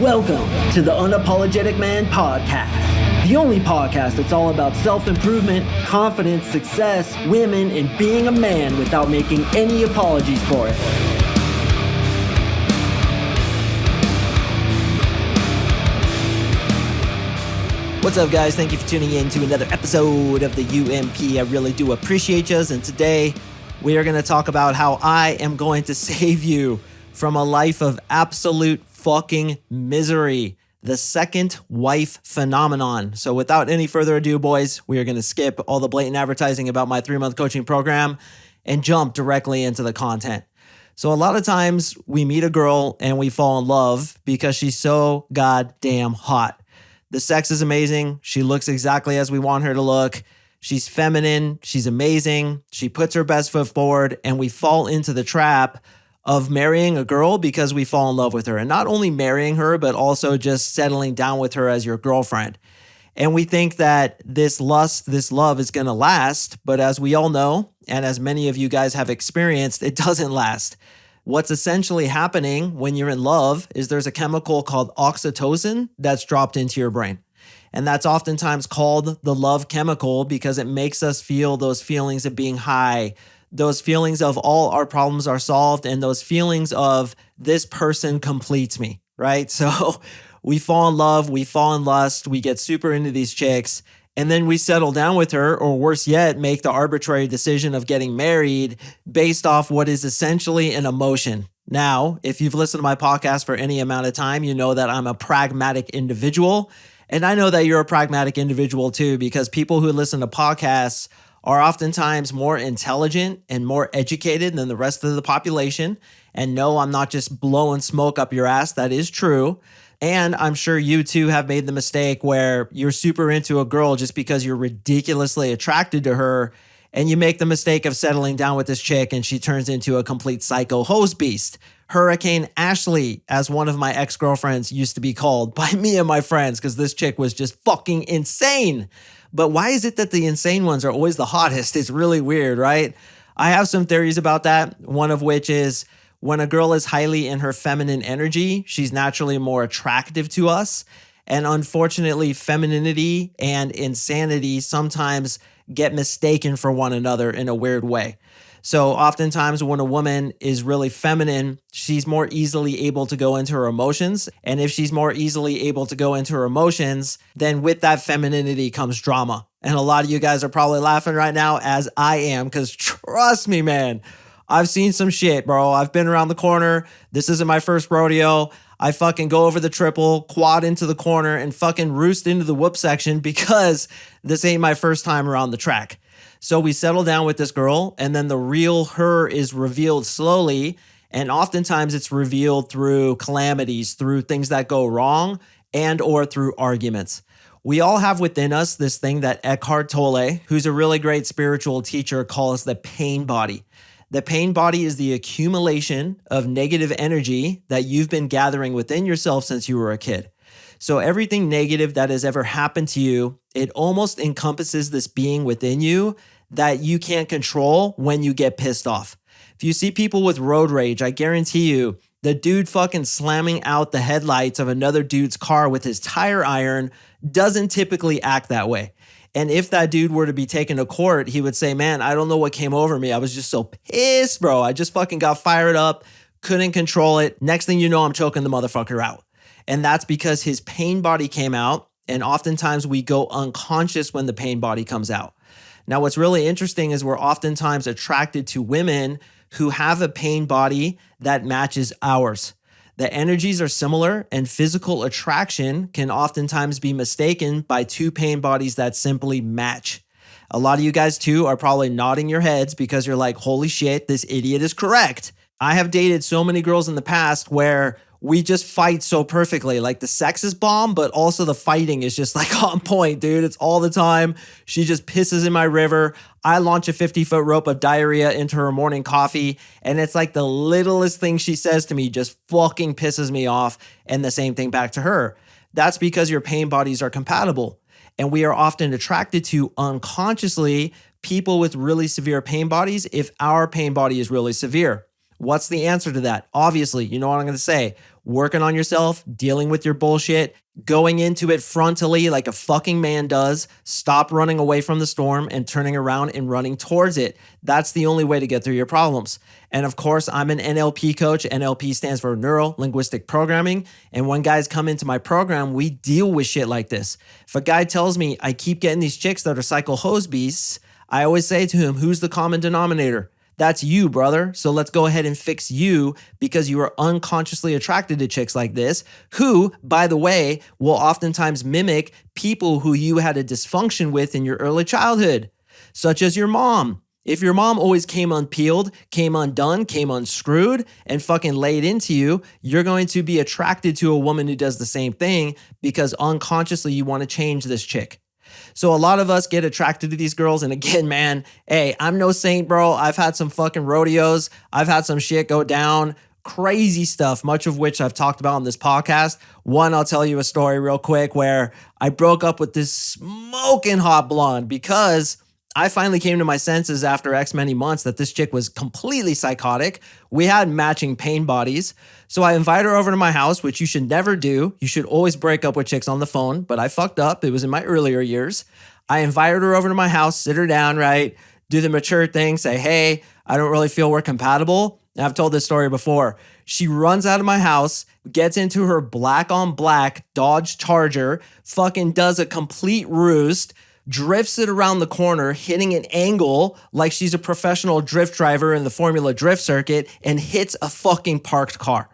Welcome to the Unapologetic Man Podcast, the only podcast that's all about self-improvement, confidence, success, women, and being a man without making any apologies for it. What's up, guys? Thank you for tuning in to another episode of the UMP. I really do appreciate you. And today we are going to talk about how I am going to save you from a life of absolute fucking misery, the second wife phenomenon. So without any further ado, boys, we are going to skip all the blatant advertising about my 3-month coaching program and jump directly into the content. So a lot of times we meet a girl and we fall in love because she's so goddamn hot. The sex is amazing. She looks exactly as we want her to look. She's feminine. She's amazing. She puts her best foot forward, and we fall into the trap of marrying a girl because we fall in love with her. And not only marrying her, but also just settling down with her as your girlfriend. And we think that this lust, this love is going to last. But as we all know, and as many of you guys have experienced, it doesn't last. What's essentially happening when you're in love is there's a chemical called oxytocin that's dropped into your brain. And that's oftentimes called the love chemical because it makes us feel those feelings of being high, those feelings of all our problems are solved, and those feelings of this person completes me, right? So we fall in love, we fall in lust, we get super into these chicks, and then we settle down with her, or worse yet, make the arbitrary decision of getting married based off what is essentially an emotion. Now, if you've listened to my podcast for any amount of time, you know that I'm a pragmatic individual, and I know that you're a pragmatic individual too, because people who listen to podcasts are oftentimes more intelligent and more educated than the rest of the population. And no, I'm not just blowing smoke up your ass. That is true. And I'm sure you too have made the mistake where you're super into a girl just because you're ridiculously attracted to her, and you make the mistake of settling down with this chick and she turns into a complete psycho hose beast. Hurricane Ashley, as one of my ex-girlfriends used to be called by me and my friends, because this chick was just fucking insane. But why is it that the insane ones are always the hottest? It's really weird, right? I have some theories about that, one of which is when a girl is highly in her feminine energy, she's naturally more attractive to us. And unfortunately, femininity and insanity sometimes get mistaken for one another in a weird way. So oftentimes when a woman is really feminine, she's more easily able to go into her emotions. And if she's more easily able to go into her emotions, then with that femininity comes drama. And a lot of you guys are probably laughing right now, as I am, because trust me, man, I've seen some shit, bro. I've been around the corner. This isn't my first rodeo. I fucking go over the triple, quad into the corner, and fucking roost into the whoop section because this ain't my first time around the track. So we settle down with this girl, and then the real her is revealed slowly. And oftentimes it's revealed through calamities, through things that go wrong, and or through arguments. We all have within us this thing that Eckhart Tolle, who's a really great spiritual teacher, calls the pain body. The pain body is the accumulation of negative energy that you've been gathering within yourself since you were a kid. So everything negative that has ever happened to you, it almost encompasses this being within you that you can't control when you get pissed off. If you see people with road rage, I guarantee you, the dude fucking slamming out the headlights of another dude's car with his tire iron doesn't typically act that way. And if that dude were to be taken to court, he would say, man, I don't know what came over me. I was just so pissed, bro. I just fucking got fired up, couldn't control it. Next thing you know, I'm choking the motherfucker out. And that's because his pain body came out. And oftentimes we go unconscious when the pain body comes out. Now, what's really interesting is we're oftentimes attracted to women who have a pain body that matches ours. The energies are similar, and physical attraction can oftentimes be mistaken by two pain bodies that simply match. A lot of you guys too are probably nodding your heads because you're like, holy shit, this idiot is correct. I have dated so many girls in the past where we just fight so perfectly. Like the sex is bomb, but also the fighting is just like on point, dude. It's all the time. She just pisses in my river. I launch a 50-foot rope of diarrhea into her morning coffee. And it's like the littlest thing she says to me just fucking pisses me off. And the same thing back to her. That's because your pain bodies are compatible. And we are often attracted to unconsciously people with really severe pain bodies if our pain body is really severe. What's the answer to that? Obviously, you know what I'm going to say. working on yourself, dealing with your bullshit, going into it frontally like a fucking man does. Stop running away from the storm and turning around and running towards it. That's the only way to get through your problems. And of course, I'm an NLP coach. NLP stands for Neuro Linguistic Programming. And when guys come into my program, we deal with shit like this. If a guy tells me I keep getting these chicks that are cycle hose beasts, I always say to him, who's the common denominator? That's you, brother. So let's go ahead and fix you because you are unconsciously attracted to chicks like this, who, by the way, will oftentimes mimic people who you had a dysfunction with in your early childhood, such as your mom. If your mom always came unpeeled, came undone, came unscrewed, and fucking laid into you, you're going to be attracted to a woman who does the same thing because unconsciously you want to change this chick. So a lot of us get attracted to these girls. And again, man, hey, I'm no saint, bro. I've had some fucking rodeos. I've had some shit go down, crazy stuff, much of which I've talked about on this podcast. One, I'll tell you a story real quick where I broke up with this smoking hot blonde because I finally came to my senses after X many months that this chick was completely psychotic. We had matching pain bodies. So I invite her over to my house, which you should never do. You should always break up with chicks on the phone, but I fucked up. It was in my earlier years. I invited her over to my house, sit her down, right? Do the mature thing, say, hey, I don't really feel we're compatible. And I've told this story before. She runs out of my house, gets into her black on black Dodge Charger, fucking does a complete roost, drifts it around the corner, hitting an angle like she's a professional drift driver in the Formula Drift circuit, and hits a fucking parked car.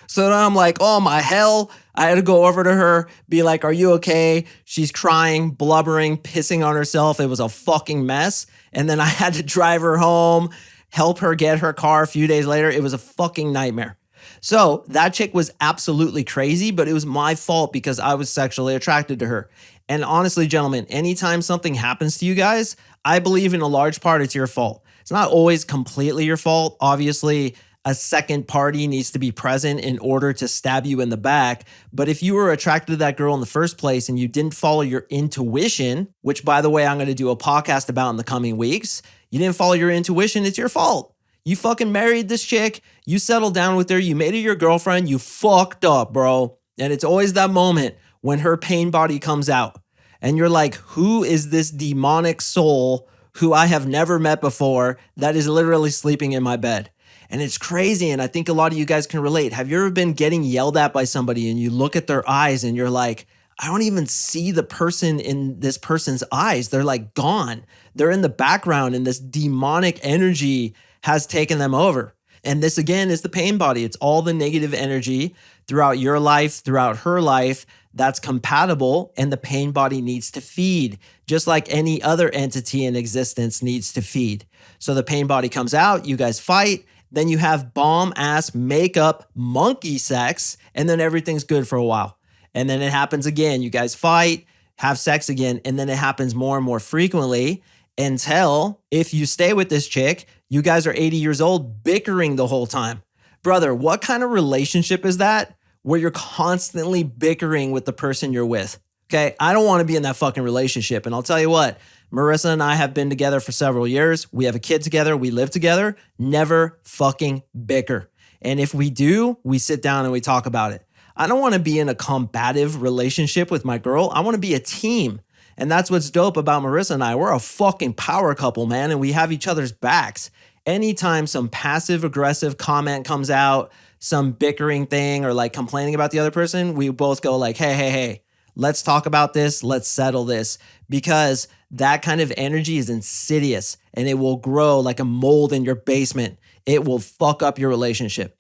So then I'm like, oh my hell. I had to go over to her, be like, are you okay? She's crying, blubbering, pissing on herself. It was a fucking mess. And then I had to drive her home, help her get her car a few days later. It was a fucking nightmare. So that chick was absolutely crazy, but it was my fault because I was sexually attracted to her. And honestly, gentlemen, anytime something happens to you guys, I believe in a large part it's your fault. It's not always completely your fault. Obviously, a second party needs to be present in order to stab you in the back. But if you were attracted to that girl in the first place and you didn't follow your intuition, which by the way, I'm going to do a podcast about in the coming weeks, you didn't follow your intuition, it's your fault. You fucking married this chick, you settled down with her, you made her your girlfriend, you fucked up, bro. And it's always that moment when her pain body comes out and you're like, who is this demonic soul who I have never met before that is literally sleeping in my bed? And it's crazy. And I think a lot of you guys can relate. Have you ever been getting yelled at by somebody and you look at their eyes and you're like, I don't even see the person in this person's eyes. They're like gone. They're in the background and this demonic energy has taken them over. And this again is the pain body. It's all the negative energy throughout your life, throughout her life that's compatible, and the pain body needs to feed, just like any other entity in existence needs to feed. So the pain body comes out, you guys fight, then you have bomb ass makeup monkey sex, and then everything's good for a while. And then it happens again. You guys fight, have sex again, and then it happens more and more frequently until if you stay with this chick, you guys are 80 years old bickering the whole time. Brother, what kind of relationship is that where you're constantly bickering with the person you're with? Okay, I don't want to be in that fucking relationship. And I'll tell you what, Marissa and I have been together for several years. We have a kid together. We live together. Never fucking bicker. And if we do, we sit down and we talk about it. I don't want to be in a combative relationship with my girl. I want to be a team. And that's what's dope about Marissa and I. We're a fucking power couple, man, and we have each other's backs. Anytime some passive aggressive comment comes out, some bickering thing or like complaining about the other person, we both go like, hey, let's talk about this. Let's settle this, because that kind of energy is insidious and it will grow like a mold in your basement. It will fuck up your relationship.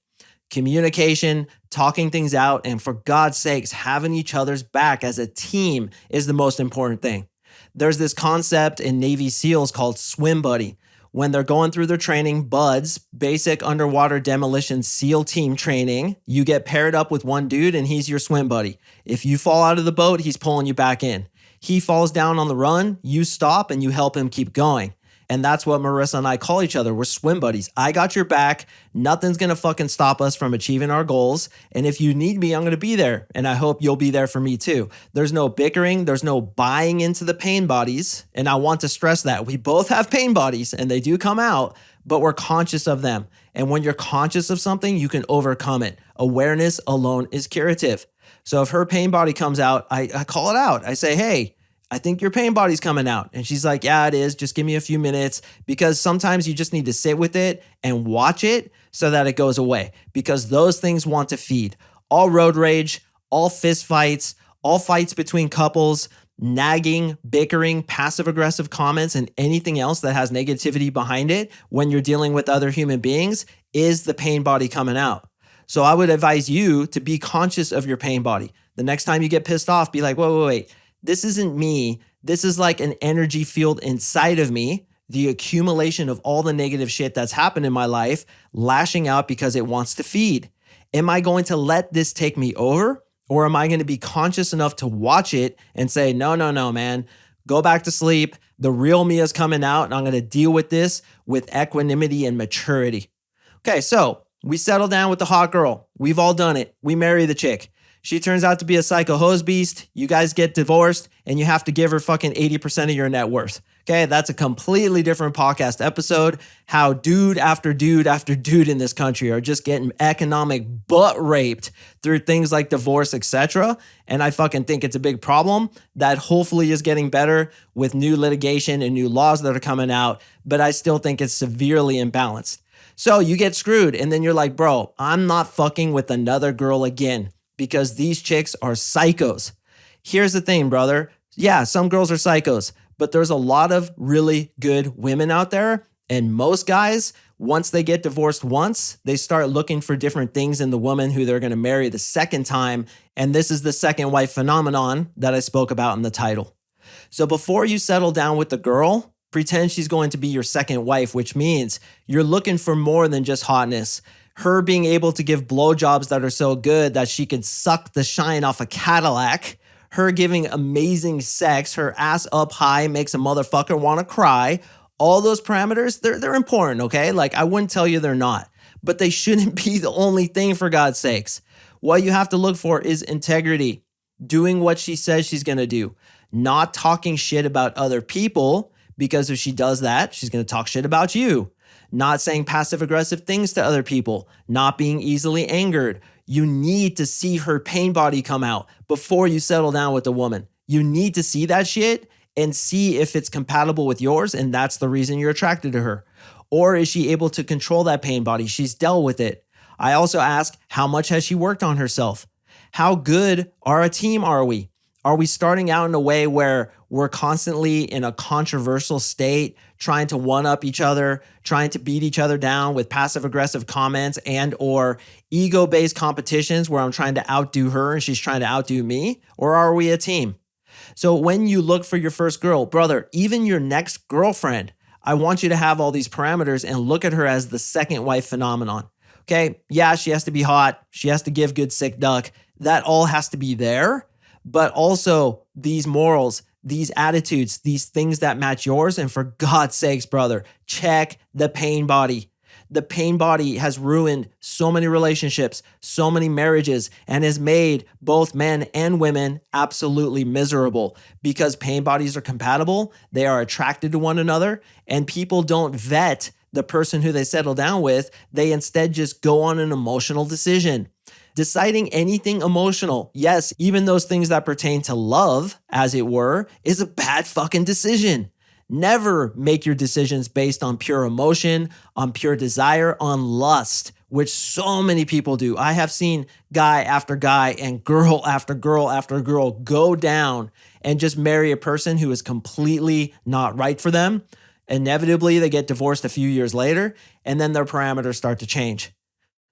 Communication, talking things out, and for God's sakes, having each other's back as a team is the most important thing. There's this concept in Navy SEALs called swim buddy. When they're going through their training, BUDS, basic underwater demolition SEAL team training, you get paired up with one dude and he's your swim buddy. If you fall out of the boat, he's pulling you back in. He falls down on the run, you stop and you help him keep going. And that's what Marissa and I call each other. We're swim buddies. I got your back. Nothing's going to fucking stop us from achieving our goals. And if you need me, I'm going to be there. And I hope you'll be there for me too. There's no bickering. There's no buying into the pain bodies. And I want to stress that we both have pain bodies and they do come out, but we're conscious of them. And when you're conscious of something, you can overcome it. Awareness alone is curative. So if her pain body comes out, I call it out. I say, hey, I think your pain body's coming out. And she's like, yeah, it is. Just give me a few minutes, because sometimes you just need to sit with it and watch it so that it goes away, because those things want to feed. All road rage, all fist fights, all fights between couples, nagging, bickering, passive aggressive comments, and anything else that has negativity behind it when you're dealing with other human beings is the pain body coming out. So I would advise you to be conscious of your pain body. The next time you get pissed off, be like, wait. This isn't me. This is like an energy field inside of me, the accumulation of all the negative shit that's happened in my life, lashing out because it wants to feed. Am I going to let this take me over? Or am I going to be conscious enough to watch it and say, no, man, go back to sleep. The real me is coming out, and I'm going to deal with this with equanimity and maturity. Okay, so we settle down with the hot girl. We've all done it. We marry the chick. She turns out to be a psycho hose beast. You guys get divorced, and you have to give her fucking 80% of your net worth. Okay, that's a completely different podcast episode. How dude after dude after dude in this country are just getting economic butt raped through things like divorce, etc. And I fucking think it's a big problem that hopefully is getting better with new litigation and new laws that are coming out. But I still think it's severely imbalanced. So you get screwed, and then you're like, bro, I'm not fucking with another girl again, because these chicks are psychos. Here's the thing, brother. Yeah, some girls are psychos, but there's a lot of really good women out there. And most guys, once they get divorced once, they start looking for different things in the woman who they're going to marry the second time. And this is the second wife phenomenon that I spoke about in the title. So before you settle down with the girl, pretend she's going to be your second wife, which means you're looking for more than just hotness. Her being able to give blowjobs that are so good that she could suck the shine off a Cadillac. Her giving amazing sex, her ass up high makes a motherfucker want to cry. All those parameters, they're important, okay? Like, I wouldn't tell you they're not, but they shouldn't be the only thing, for God's sakes. What you have to look for is integrity, doing what she says she's going to do, not talking shit about other people, because if she does that, she's going to talk shit about you. Not saying passive aggressive things to other people, not being easily angered. You need to see her pain body come out before you settle down with a woman. You need to see that shit and see if it's compatible with yours, and that's the reason you're attracted to her. Or is she able to control that pain body? She's dealt with it. I also ask, how much has she worked on herself? How good a team are we? Are we starting out in a way where we're constantly in a controversial state, trying to one-up each other, trying to beat each other down with passive-aggressive comments and or ego-based competitions where I'm trying to outdo her and she's trying to outdo me? Or are we a team? So when you look for your first girl, brother, even your next girlfriend, I want you to have all these parameters and look at her as the second wife phenomenon. Okay, yeah, she has to be hot. She has to give good sick duck. That all has to be there. But also these morals, these attitudes, these things that match yours. And for God's sakes, brother, check the pain body. The pain body has ruined so many relationships, so many marriages, and has made both men and women absolutely miserable because pain bodies are compatible. They are attracted to one another, and people don't vet the person who they settle down with. They instead just go on an emotional decision. Deciding anything emotional, yes, even those things that pertain to love, as it were, is a bad fucking decision. Never make your decisions based on pure emotion, on pure desire, on lust, which so many people do. I have seen guy after guy and girl after girl after girl go down and just marry a person who is completely not right for them. Inevitably, they get divorced a few years later, and then their parameters start to change.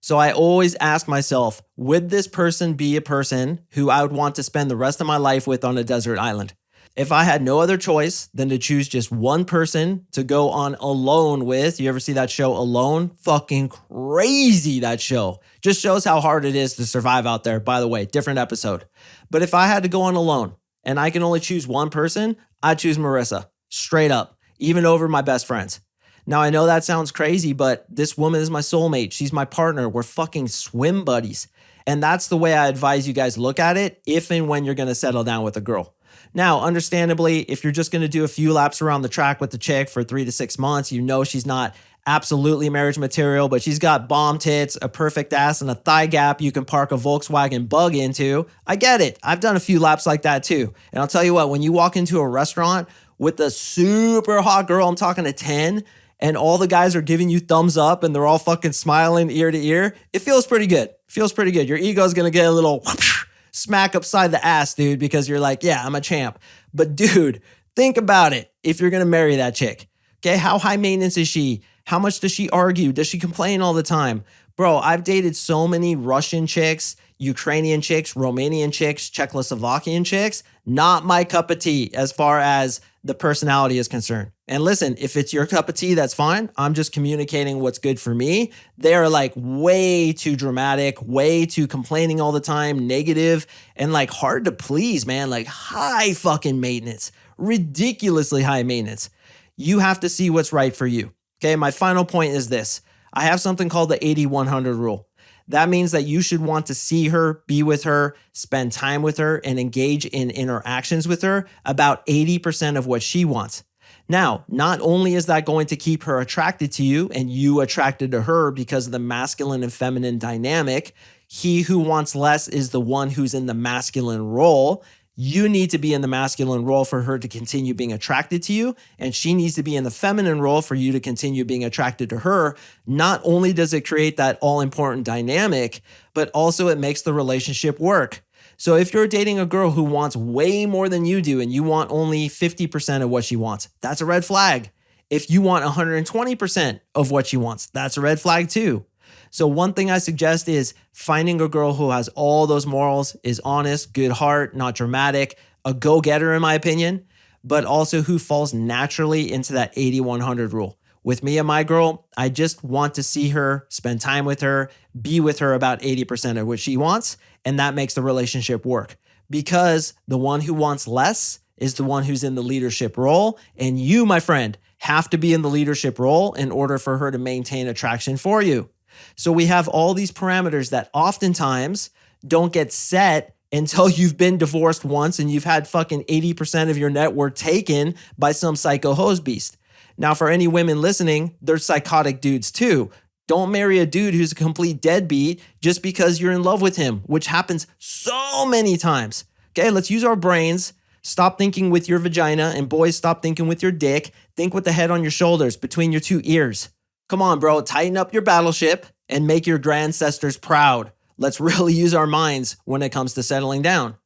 So I always ask myself, would this person be a person who I would want to spend the rest of my life with on a desert island? If I had no other choice than to choose just one person to go on alone with, you ever see that show Alone? Fucking crazy, that show. Just shows how hard it is to survive out there. By the way, different episode. But if I had to go on alone and I can only choose one person, I'd choose Marissa, straight up, even over my best friends. Now, I know that sounds crazy, but this woman is my soulmate. She's my partner. We're fucking swim buddies. And that's the way I advise you guys look at it if and when you're going to settle down with a girl. Now, understandably, if you're just going to do a few laps around the track with the chick for 3 to 6 months, you know she's not absolutely marriage material, but she's got bomb tits, a perfect ass, and a thigh gap you can park a Volkswagen Bug into. I get it. I've done a few laps like that too. And I'll tell you what, when you walk into a restaurant with a super hot girl, I'm talking a 10, and all the guys are giving you thumbs up and they're all fucking smiling ear to ear, it feels pretty good. Feels pretty good. Your ego's gonna get a little whoosh, smack upside the ass, dude, because you're like, yeah, I'm a champ. But dude, think about it if you're gonna marry that chick. Okay, how high maintenance is she? How much does she argue? Does she complain all the time? Bro, I've dated so many Russian chicks, Ukrainian chicks, Romanian chicks, Czechoslovakian chicks. Not my cup of tea as far as the personality is concerned. And listen, if it's your cup of tea, that's fine. I'm just communicating what's good for me. They're like way too dramatic, way too complaining all the time, negative, and like hard to please, man. Like high fucking maintenance, ridiculously high maintenance. You have to see what's right for you. Okay, my final point is this. I have something called the 80-100 rule. That means that you should want to see her, be with her, spend time with her, and engage in interactions with her about 80% of what she wants. Now, not only is that going to keep her attracted to you and you attracted to her because of the masculine and feminine dynamic, he who wants less is the one who's in the masculine role. You need to be in the masculine role for her to continue being attracted to you, and she needs to be in the feminine role for you to continue being attracted to her. Not only does it create that all-important dynamic, but also it makes the relationship work. So if you're dating a girl who wants way more than you do and you want only 50% of what she wants, that's a red flag. If you want 120% of what she wants, that's a red flag too. So one thing I suggest is finding a girl who has all those morals, is honest, good heart, not dramatic, a go-getter in my opinion, but also who falls naturally into that 80-100 rule. With me and my girl, I just want to see her, spend time with her, be with her about 80% of what she wants, and that makes the relationship work. Because the one who wants less is the one who's in the leadership role, and you, my friend, have to be in the leadership role in order for her to maintain attraction for you. So we have all these parameters that oftentimes don't get set until you've been divorced once and you've had fucking 80% of your net worth taken by some psycho hose beast. Now, for any women listening, they're psychotic dudes too. Don't marry a dude who's a complete deadbeat just because you're in love with him, which happens so many times. Okay, let's use our brains. Stop thinking with your vagina, and boys, stop thinking with your dick. Think with the head on your shoulders, between your two ears. Come on, bro, tighten up your battleship and make your grandcestors proud. Let's really use our minds when it comes to settling down.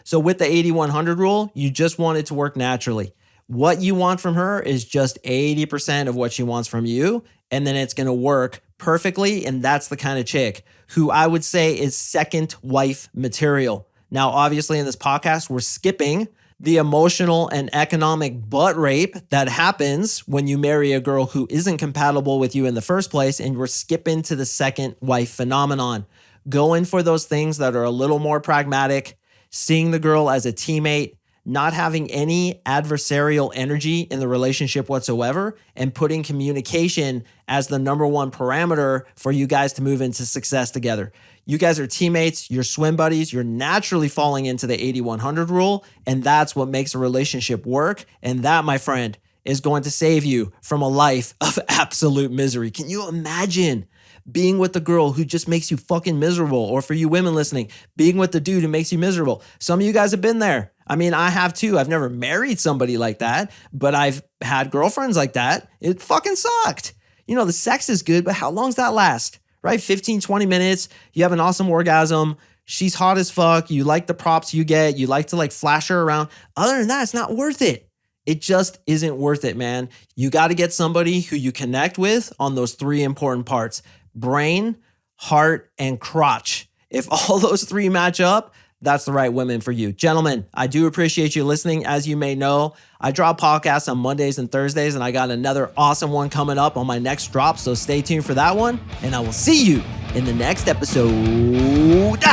So with the 80-100 rule, you just want it to work naturally. What you want from her is just 80% of what she wants from you, and then it's going to work perfectly, and that's the kind of chick who I would say is second wife material. Now, obviously in this podcast, we're skipping the emotional and economic butt rape that happens when you marry a girl who isn't compatible with you in the first place, and we're skipping to the second wife phenomenon. Go in for those things that are a little more pragmatic, seeing the girl as a teammate, not having any adversarial energy in the relationship whatsoever, and putting communication as the number one parameter for you guys to move into success together. You guys are teammates, you're swim buddies, you're naturally falling into the 80-100 rule, and that's what makes a relationship work. And that, my friend, is going to save you from a life of absolute misery. Can you imagine being with the girl who just makes you fucking miserable? Or for you women listening, being with the dude who makes you miserable. Some of you guys have been there. I mean, I have too. I've never married somebody like that, but I've had girlfriends like that. It fucking sucked. You know, the sex is good, but how long does that last? Right? 15, 20 minutes. You have an awesome orgasm. She's hot as fuck. You like the props you get. You like to like flash her around. Other than that, it's not worth it. It just isn't worth it, man. You got to get somebody who you connect with on those three important parts: brain, heart, and crotch. If all those three match up, that's the right women for you. Gentlemen, I do appreciate you listening. As you may know, I drop podcasts on Mondays and Thursdays, and I got another awesome one coming up on my next drop, so stay tuned for that one, and I will see you in the next episode.